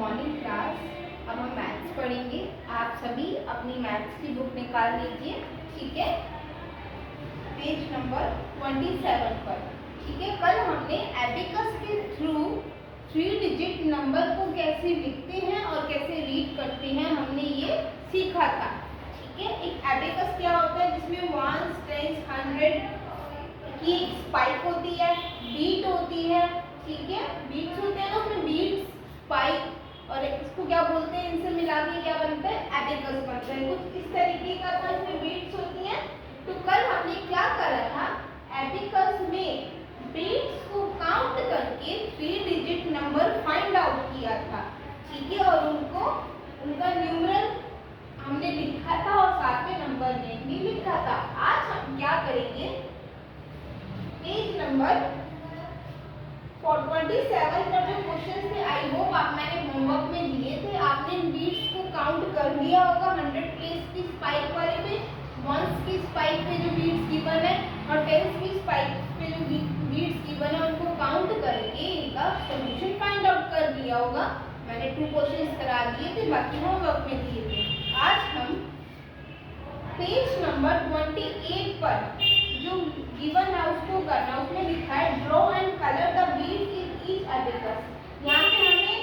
Morning class. अब हम maths पढ़ेंगे। आप सभी अपनी मैथ्स की बुक निकाल लीजिए, ठीक है, पेज नंबर 27 पर। ठीक है, कल हमने एबिकस के थ्रू 3 डिजिट नंबर को कैसे लिखते हैं और कैसे रीड करते हैं हमने ये सीखा था। ठीक है, एक एबिकस क्या होता है जिसमें 1, 10, 100 की एक स्पाइक होती है, बीट होती है। ठीक है, बीट्स होते हैं ना, उसमें बीट्स, स्पाइक और इसको क्या बोलते हैं, इनसे मिला के क्या बनता है, एबिकस बनता है। कुछ इस तरीके का था, इसमें बीट्स होती हैं। तो कल हमने क्या करा था, एबिकस में बीट्स को काउंट करके 3 डिजिट नंबर फाइंड आउट किया था। ठीक है, और उनका न्यूमरल हमने लिखा था और साथ में नंबर नेम भी लिखा था। आज हम क्या करेंगे, पेज नंबर 27 पर जो क्वेश्चन थे, आई होप आप मैंने होमवर्क में दिए थे, आपने बीट्स को काउंट कर लिया होगा। 100 प्लेस की स्पाइक वाले पे, 1s की स्पाइक पे जो बीट्स गिवन है और 10s की स्पाइक पे जो बीट्स गिवन है, उनको काउंट करके इनका सॉल्यूशन फाइंड आउट कर दिया होगा। मैंने 2 क्वेश्चंस करा दिए थे, बाकी होमवर्क में दिए थे। आज हम पेज नंबर 28 पर जो गिवन है उसको करना। उसमें लिखा है draw and colour the beads in each abacus. यहाँ पे हमें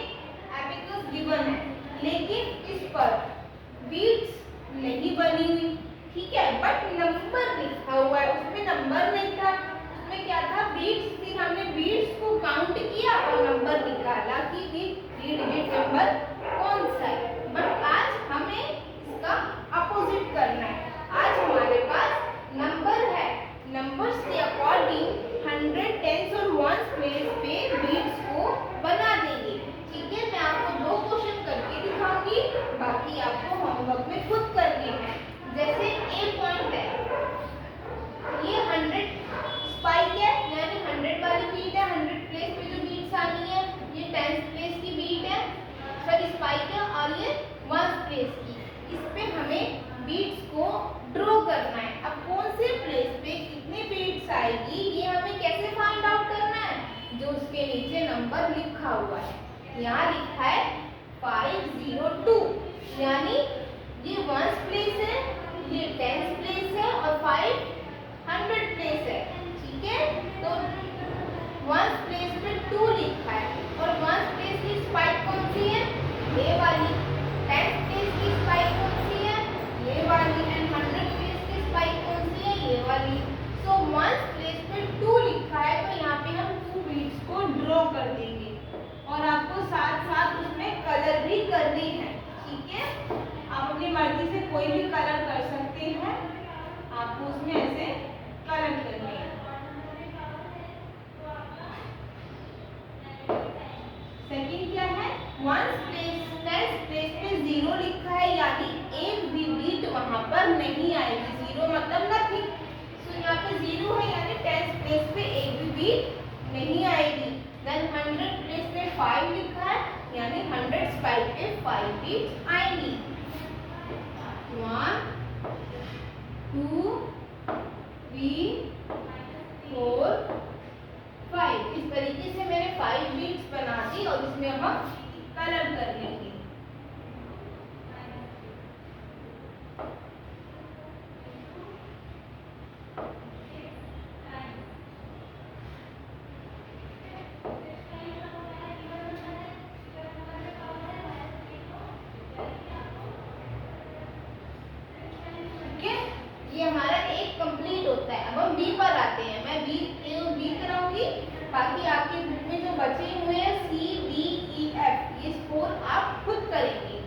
एबिकस गिवन है, लेकिन इस पर बीट्स नहीं बनी हुई, ठीक है, बट नंबर लिखा हुआ है। उसमें नंबर नहीं था, उसमें क्या था, बीट्स थी। हमने बीट्स को काउंट किया और नंबर निकाला कि ये 3 डिजिट नंबर कौन सा है। बट आज हमें इसका अपोजिट करना है। आज हमारे पास नंबर है, नंबर्स के अकॉर्डिंग 100, 10s और 1s प्लेस पे बीट्स को बना देंगे। ठीक है, मैं आपको 2 क्वेश्चन करके दिखाऊंगी, बाकी आपको होमवर्क में खुद करने हैं। जैसे ए पॉइंट है, ये 100 स्पाइक है, यानी 100 वाली बीट है। 100 प्लेस पे जो बीट्स आनी है, ये 10s प्लेस की बीट है, सॉरी स्पाइक है, और ये 1s प्लेस की। इस पे हमें बीट्स को ड्रॉ करना है। अब कौन से प्लेस पे कितने बीट्स आएगी ये हमें कैसे फाइंड आउट करना है, जो उसके नीचे नंबर लिखा हुआ है। यहाँ लिखा है 502, यानी ये 1s प्लेस है, ये 10s प्लेस है और 500 प्लेस है। ठीक है, तो 1s प्लेस पे 2 लिखा है और 1s प्लेस की स्पाइक कौन सी है, ये वाली। 10s प्लेस की स्पाइक कौन सी है, ये वाली। एंड 100 प्लेस की स्पाइक कौन सी है, ये वाली। सो 1s प्लेस पे 2 लिखा है, तो यहाँ पे हम 2 बीट्स को ड्रॉ कर देंगे और आपको साथ साथ उसमें कलर भी करने हैं। ठीक है, आप अपनी मर्जी से कोई भी कलर कर सकते हैं, आपको उसमें ऐसे कलर करने हैं। सेकंड क्या है, 1s प्लेस, 10s प्लेस पे 0 लिखा है, यानी एक भी बीट वहां पर नहीं आएगी। 0 मतलब नथिंग, सो यहाँ पे 0 है, यानी 10s प्लेस पे एक भी बीट नहीं आएगी। देन 100 प्लेस पे 5 लिखा है, यानी 100 स्पाइक पे 5 बीट आएंगी। 1 2 3 4 5। इस तरीके से मैंने 5 बीट्स बना दी और इसमें हम कलर कर लेंगे। ये हमारा एक कंप्लीट होता है। अब हम बी पर आते हैं। मैं बी कराऊंगी, बाकी आपके बुक में जो बचे हुए हैं सी डी ई एफ, ये स्कोर आप खुद करेंगे।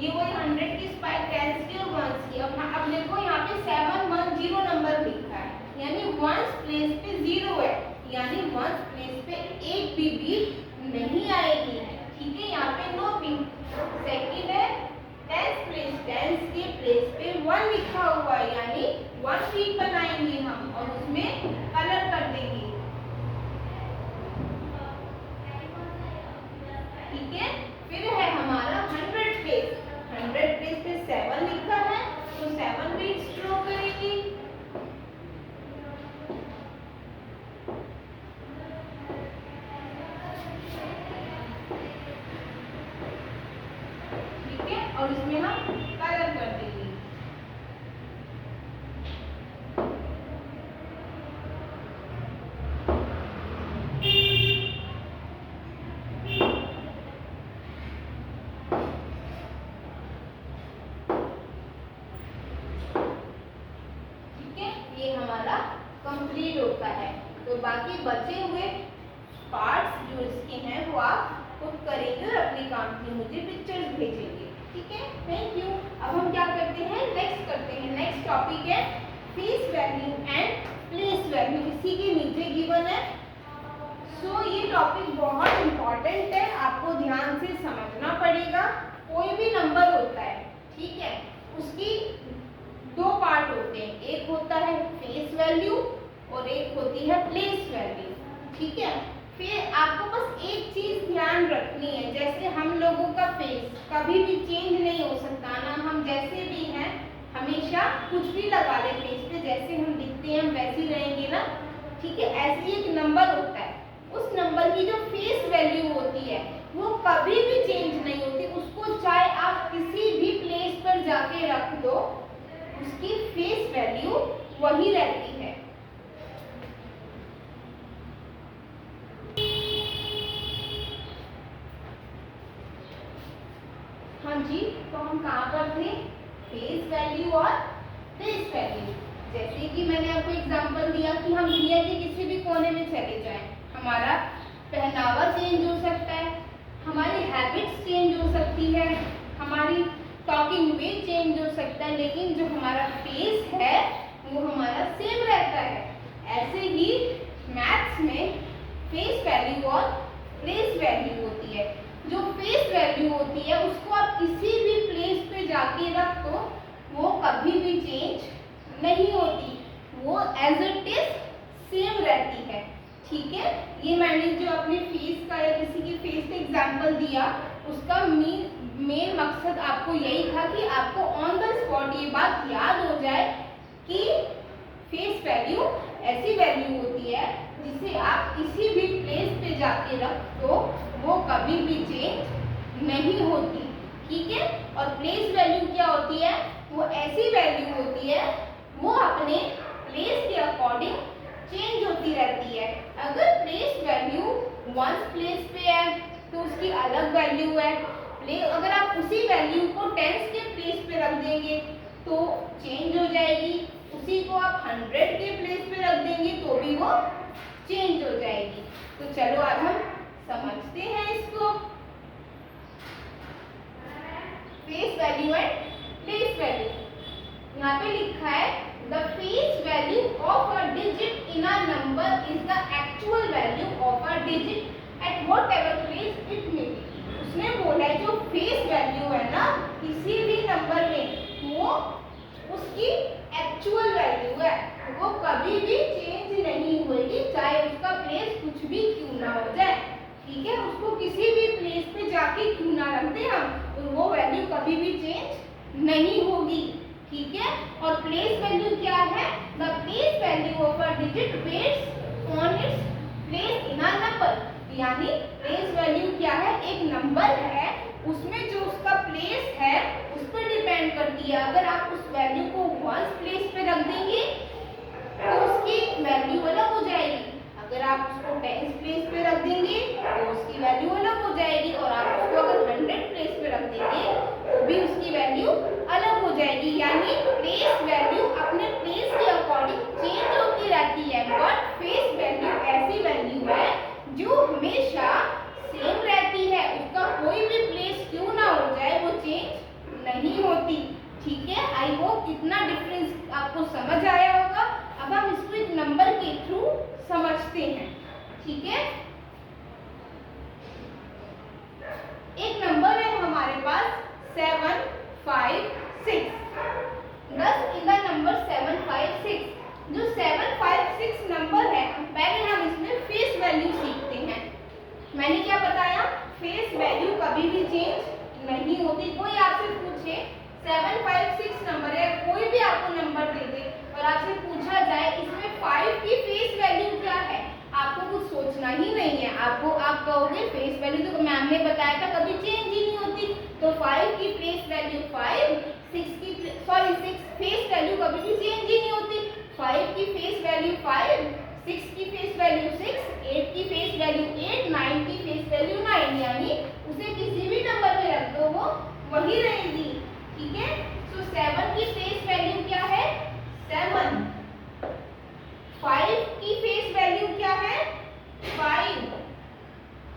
ये वही 100 की स्पाइक, 10s की और 1s की। अब देखो यहाँ पे 710 नंबर लिखा है, यानी 1s प्लेस पे 0 है, यानी 1s प्लेस पे एक भी बीट नहीं आएगी। ठीक है, यहाँ पे नो बीट। सेकंड है 10s प्लेस, 10s के प्लेस पे 1 लिखा हुआ है, यानी 1 बीट बनाएंगे हम और उसमें कलर कर देंगे। ठीक है, फिर है हमारा 100 प्लेस। 100 प्लेस पे 7 लिखा है, तो 7 बीट्स ड्रॉ करेंगे। और इसमें हम कलर कर देंगे। ये हमारा कंप्लीट होता है। तो बाकी बचे हुए पार्ट्स जो इसके हैं वो आप खुद करेंगे और अपने काम की मुझे पिक्चर्स भेजेंगे। ठीक है, थैंक यू। अब हम क्या करते हैं, नेक्स्ट करते हैं। नेक्स्ट टॉपिक है face value and place value. इसी के नीचे गिवन है। सो ये टॉपिक बहुत इंपॉर्टेंट है, आपको ध्यान से समझना पड़ेगा। कोई भी नंबर होता है, ठीक है, उसकी दो पार्ट होते हैं, एक होता है फेस वैल्यू और एक होती है प्लेस वैल्यू। ठीक है, फिर आपको बस एक चीज ध्यान रखनी है, जैसे हम लोगों का फेस कभी भी चेंज नहीं हो सकता ना, हम जैसे भी हैं हमेशा कुछ भी लगा ले फेस पे, जैसे हम दिखते हैं हम वैसे ही रहेंगे ना। ठीक है, ऐसे एक नंबर होता है, उस नंबर की जो फेस वैल्यू होती है वो कभी भी चेंज नहीं होती। उसको चाहे आप किसी भी प्लेस पर जाके रख दो, उसकी फेस वैल्यू वही रहती है। हाँ जी, तो हम कहाँ पर थे, फेस वैल्यू और प्लेस वैल्यू। जैसे कि मैंने आपको एग्जांपल दिया कि हम दुनिया के किसी भी कोने में चले जाएं, हमारा पहनावा चेंज हो सकता है, हमारी हैबिट्स चेंज हो सकती है, हमारी टॉकिंग वे चेंज हो सकता है, लेकिन जो हमारा फेस है वो हमारा सेम रहता है। ऐसे ही मैथ्स में फेस वैल्यू और प्लेस वैल्यू होती है। जो फेस वैल्यू होती है उसको आप किसी भी प्लेस पे जाके रख दो, वो कभी भी चेंज नहीं होती, वो एज इट इज सेम रहती है। ठीक है, ये मैंने जो अपने फेस का या किसी के फेस का एग्जांपल दिया, उसका मेन मकसद आपको यही था कि आपको ऑन द स्पॉट ये बात याद हो जाए कि फेस वैल्यू ऐसी वैल्यू होती है जिसे आप किसी भी प्लेस पे जाके रख दो, वो कभी भी चेंज नहीं होती। ठीक है, और प्लेस वैल्यू क्या होती है, वो ऐसी वैल्यू होती है वो अपने प्लेस के अकॉर्डिंग चेंज होती रहती है। अगर प्लेस वैल्यू वंस प्लेस पे है तो उसकी अलग वैल्यू है, अगर आप उसी वैल्यू को टेंस के प्लेस पे रख देंगे तो चेंज हो जाएगी, उसी को आप 100 के प्लेस पे रख देंगे तो भी वो चेंज हो जाएगी। तो चलो आज हम समझते हैं इसको। Face value and place value, यहाँ पे लिखा है the face value of a digit in a number is the actual value of a digit at whatever place it may be. उसने बोला है जो फेस वैल्यू है ना किसी भी नंबर में, वो उसकी एक्चुअल वैल्यू है, वो कभी भी चेंज नहीं होगी, चाहे उसका प्लेस कुछ भी क्यों ना हो जाए। ठीक है, उसको किसी भी प्लेस पे जाके क्यों ना रख दें हम, तो वो वैल्यू कभी भी चेंज नहीं होगी। ठीक है, और प्लेस वैल्यू क्या है, the place value of a digit based on its place in a number. यानी प्लेस वैल्यू क्या है, एक नंबर है उसमें जो उसका प्लेस है उस पर डिपेंड करती है। अगर आप उस वैल्यू को वंस प्लेस पे रख देंगे तो उसकी वैल्यू अलग हो जाएगी, अगर आप उसको टेंस प्लेस पे रख देंगे तो उसकी वैल्यू अलग हो जाएगी, और आप उसको अगर 100 प्लेस पे रख देंगे तो भी उसकी वैल्यू अलग हो जाएगी। यानी प्लेस वैल्यू अपने प्लेस के अकॉर्डिंग चेंज होती रहती है, बट फेस वैल्यू ऐसी वैल्यू है जो हमेशा सेम रहती है, उसका कोई भी प्लेस क्यों ना हो जाए वो चेंज नहीं होती। ठीक है, आई होप इतना डिफरेंस आपको समझ आया होगा। अब हम इसको एक नंबर के थ्रू समझते हैं। ठीक है, एक नंबर है हमारे पास 756। दस इन द नंबर 756, जो 756 नंबर है, पहले हम इसमें फेस वैल्यू सीखते हैं। मैंने क्या बताया, फेस वैल्यू कभी भी चेंज नहीं होती। कोई आपसे पूछे 756 नंबर है, कोई भी आपको नंबर दे दे और आपसे पूछा जाए इसमें 5 की फेस वैल्यू क्या है, आपको कुछ सोचना ही नहीं है, आप कहोगे फेस वैल्यू तो मैम ने बताया था कभी चेंज ही नहीं होती, तो तो 5 की प्लेस वैल्यू 5, 6 फेस वैल्यू कभी भी चेंज ही नहीं होती। 5 की फेस वैल्यू 5, 6 की फेस वैल्यू 6, 8 की फेस वैल्यू 8, 9 की फेस वैल्यू 9, यानी उसे किसी भी नंबर में रख दो वो वही रहेगी। ठीक है, सो 7 की फेस वैल्यू क्या है? 7। 5 की फेस वैल्यू क्या है? 5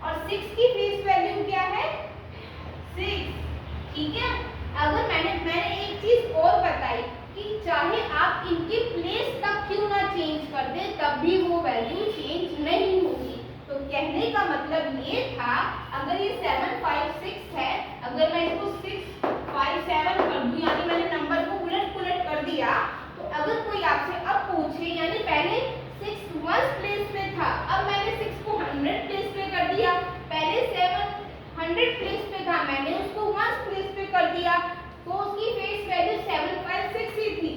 और 6 की फेस वैल्यू क्या है? 6। ठीक है, अगर मैंने एक चीज और बताई कि चाहे आप इनकी प्लेस तक क्यों ना चेंज कर दे तब भी वो वैल्यू चेंज नहीं होगी। तो कहने का मतलब ये था, अगर ये 7 5 6 है, अगर मैं इसको 6 5 7 कर दूं, यानी मैंने नंबर को उलट पुलट कर दिया, तो अगर कोई आपसे अब पूछे, यानी पहले 6 1 प्लेस पे था, अब मैंने 6 को 100 प्लेस पे कर दिया, पहले 7 100 प्लेस पे था, मैंने उसको 1 प्लेस पे कर दिया, तो उसकी फेस वैल्यू 7 5 6 ही थी।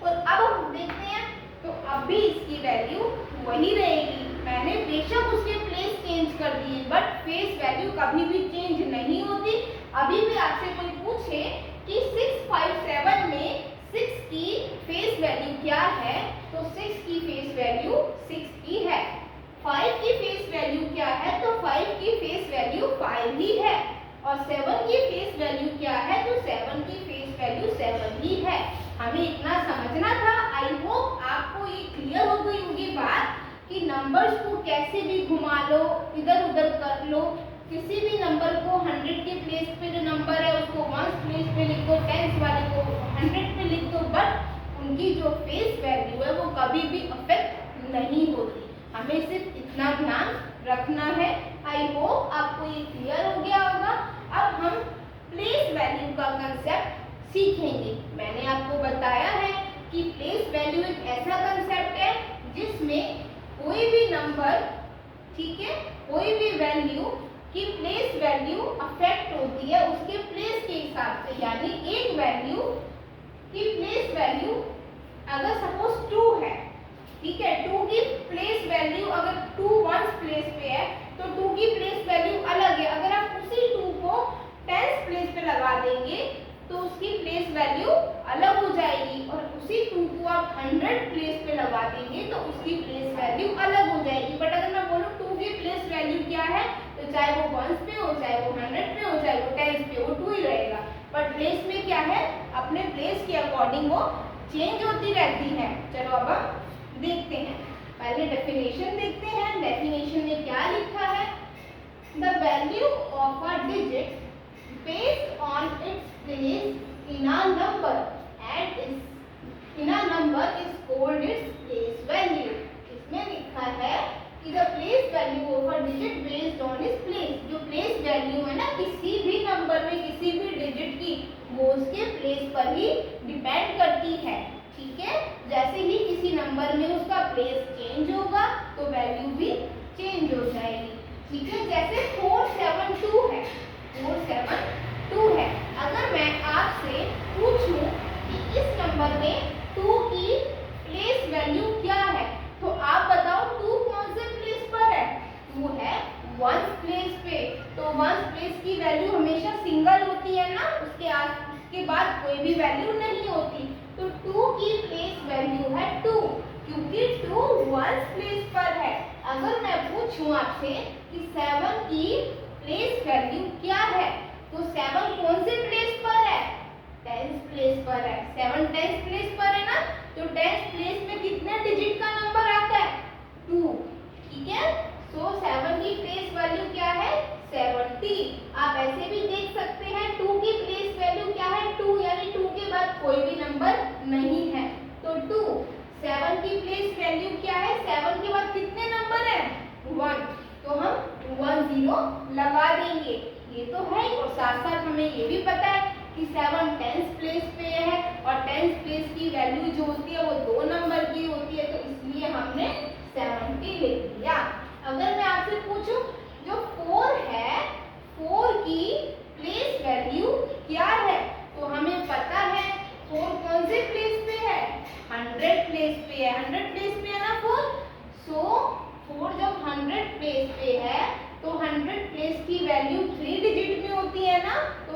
और अब हम देखते हैं, तो अब भी इसकी वैल्यू वही रहेगी। मैंने बेशक उसके प्लेस चेंज कर दिए, बट फेस वैल्यू कभी भी चेंज नहीं होती। अभी भी आपसे कोई पूछे कि 6 5 7 में 6 की फेस वैल्यू क्या है, तो 6 की फेस वैल्यू 6 की है। 5 की फेस वैल्यू क्या है, तो 5 की फेस वैल्यू 5 ही है। और 7 की फेस वैल्यू क्या है, तो 7 की फेस वैल्यू 7 ही है। हमें इतना समझना था। आई होप आपको ये क्लियर हो गई होगी बात कि नंबर्स को कैसे भी घुमा लो, इधर उधर कर लो, किसी भी नंबर को 100 के प्लेस पे जो नंबर है उसको 1 प्लेस पे लिख दो, 10 वाले को 100 पे लिख दो, बट उनकी जो फेस वैल्यू है वो कभी भी अफेक्ट नहीं होती। हमें सिर्फ इतना ध्यान रखना है। आई होप आपको ये क्लियर हो गया होगा। अब हम प्लेस वैल्यू का कंसेप्ट सीखेंगे। मैंने आपको बताया है कि प्लेस वैल्यू एक ऐसा कंसेप्ट है जिसमें कोई भी नंबर, ठीक है, कोई भी वैल्यू की प्लेस वैल्यू अफेक्ट होती है उसके प्लेस के हिसाब से। यानी एक वैल्यू की प्लेस वैल्यू अगर सपोज 2 है, ठीक है, 2 की प्लेस वैल्यू अगर 2 1 प्लेस पे है तो 2 की प्लेस वैल्यू अलग है। अगर आप उसी 2 को 10 प्लेस पे लगा देंगे तो उसकी प्लेस वैल्यू अलग हो जाएगी, और उसी 2 को आप 100 प्लेस पे लगा देंगे तो उसकी प्लेस वैल्यू अलग हो जाएगी। बट अगर मैं बोलूँ 2 की प्लेस वैल्यू क्या है, तो चाहे वो 1 पे हो, चाहे वो 100 पे हो, चाहे वो 10 पे, वो 2 ही रहेगा। बट प्लेस में क्या है, अपने प्लेस के अकॉर्डिंग वो चेंज होती रहती है। चलो अब हम देखते हैं, पहले डेफिनेशन देखते हैं। डेफिनेशन में क्या लिखा है? The value of a digit based on its place in a number and in a number is called its place value। इसमें लिखा है कि the place value of a digit based on its place, जो place value है ना किसी भी number में किसी भी डिजिट की, वो उसके प्लेस पर ही डिपेंड करती है। ठीक है, जैसे ही किसी नंबर में उसका प्लेस चेंज होगा तो वैल्यू भी चेंज हो जाएगी। ठीक है, जैसे 472 है, 472 है। अगर मैं आपसे पूछूं कि इस नंबर में 2 की प्लेस वैल्यू क्या है, तो आप बताओ 2 कौन से प्लेस पर है? 2 है 1 प्लेस पे। तो 1 प्लेस की वैल्यू हमेशा सिंगल होती है ना, उसके बाद कोई भी वैल्यू नहीं होती। तो 2 की प्लेस वैल्यू है 2, क्योंकि 2 1 प्लेस पर है। अगर मैं पूछूं आपसे कि 7 की प्लेस वैल्यू क्या है, तो 7 कौन से प्लेस पर है? 10th प्लेस पर है। 7 10th प्लेस पर है ना, तो 10th प्लेस में कितने डिजिट का नंबर आता है? 2। ठीक है, सो 7 की प्लेस वैल्यू क्या है? 70। आप ऐसे भी देख सकते हैं 2 की प्लेस वैल्यू क्या है? 2, यानी 2 के बाद कोई भी नंबर नहीं है, तो 2। 7 की प्लेस वैल्यू क्या है? 7 के बाद कितने नंबर है? 1, तो हम 1 0 लगा देंगे। ये तो है ही, और साथ साथ हमें ये भी पता है कि 7 10th प्लेस पे है, और 10th प्लेस की वैल्यू जो होती है वो 2 नंबर की होती है, तो इसलिए हमने 70 लिख दिया। अगर मैं आपसे पूछूं जो 4 है, 4 की प्लेस वैल्यू क्या है, तो हमें पता है 4 कौन से प्लेस पे है? 100 प्लेस पे है। 100 प्लेस पे है ना 4, सो 4 जब 100 प्लेस पे है तो 100 प्लेस की वैल्यू 3 डिजिट में होती है ना, तो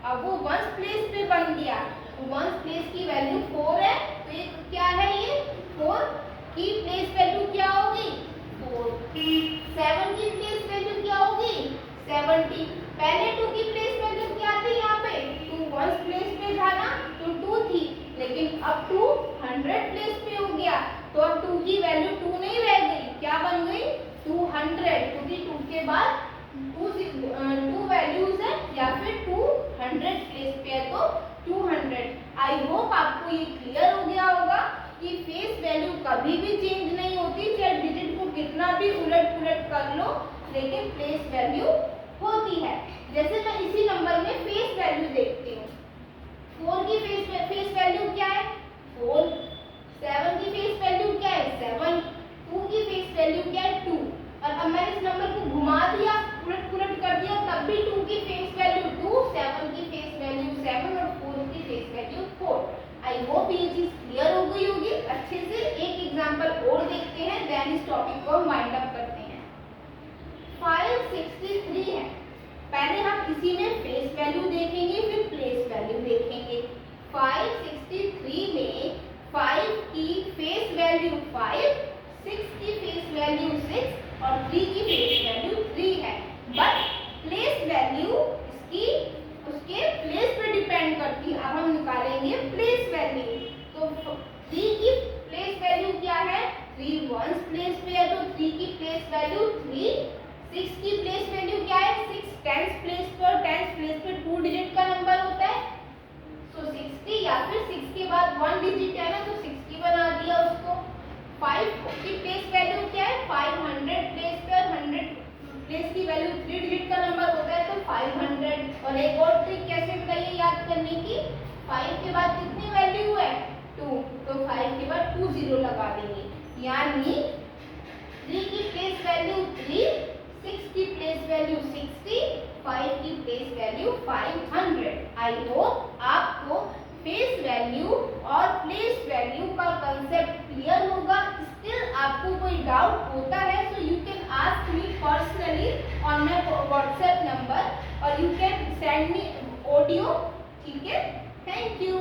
अब वो वंस प्लेस पे बन गया। वंस प्लेस की वैल्यू 4 है, तो ये क्या है, ये 4 की प्लेस वैल्यू क्या होगी 4। 7 की प्लेस वैल्यू क्या होगी 70। पहले 2 की प्लेस वैल्यू क्या थी, यहाँ पे 2 वंस प्लेस पे था ना, तो 2 थी, लेकिन अब 2 100 प्लेस पे हो गया, तो अब 2 की वैल्यू 2 नहीं रह गई, क्या बन गई 200, क्योंकि 2 के बाद 2 वैल्यूज है या फिर 200 प्लेस पे है तो 200। आई होप आपको ये क्लियर हो गया होगा कि फेस वैल्यू कभी भी चेंज नहीं होती, चाहे डिजिट को कितना भी उलट पुलट कर लो, लेकिन प्लेस वैल्यू होती है। जैसे मैं इसी नंबर में फेस वैल्यू देखती हूँ, 4 की फेस वैल्यू क्या है 4, 7 की फेस वैल्यू क्या है 7, 2 की फेस वैल्यू क्या है 2, और अब मैंने इस नंबर को घुमा दिया, उलट पुलट कर दिया, तब भी 2 की फेस वैल्यू 2, 7 की फेस वैल्यू 7 और 4 की फेस वैल्यू 4। आई होप ये चीज क्लियर हो गई होगी अच्छे से। एक एग्जांपल और देखते हैं, देन इस टॉपिक को वाइंड अप करते हैं। 563 है, पहले हम इसी में फेस वैल्यू देखेंगे, फिर प्लेस वैल्यू देखेंगे। 563 में 5 की फेस वैल्यू 5, 6 की फेस वैल्यू 6 और 3 की फेस वैल्यू 3 है, बट प्लेस वैल्यू इसकी उसके प्लेस पे डिपेंड करती है। अब हम निकालेंगे प्लेस वैल्यू, तो 3 की प्लेस वैल्यू क्या है 3 वंस प्लेस पे है, तो 3 की प्लेस वैल्यू 3। 6 की प्लेस वैल्यू क्या है 6 टेंस प्लेस पर, टेंस प्लेस पे 2 डिजिट का नंबर होता है, सो 60, या फिर 6 के बाद 1 डिजिट है ना, तो 60 बना दिया उसको। 5 की प्लेस वैल्यू क्या है 500 प्लेस पे, और 100 प्लेस की वैल्यू 3 डिजिट का नंबर होता है, तो 500। और एक और ट्रिक कैसे बताइए याद करने की, 5 के बाद कितनी वैल्यू है 2, तो 5 के बाद 2 0 लगा देंगे, यानी 3 की प्लेस वैल्यू 3, 6 की प्लेस वैल्यू 60, 5 की प्लेस वैल्यू 500। आई होप आपको फेस वैल्यू और प्लेस वैल्यू का कंसेप्ट क्लियर होगा। स्टिल आपको कोई डाउट होता है, so you can ask me personally on my WhatsApp number, और you can send me audio, ठीक है। Thank you.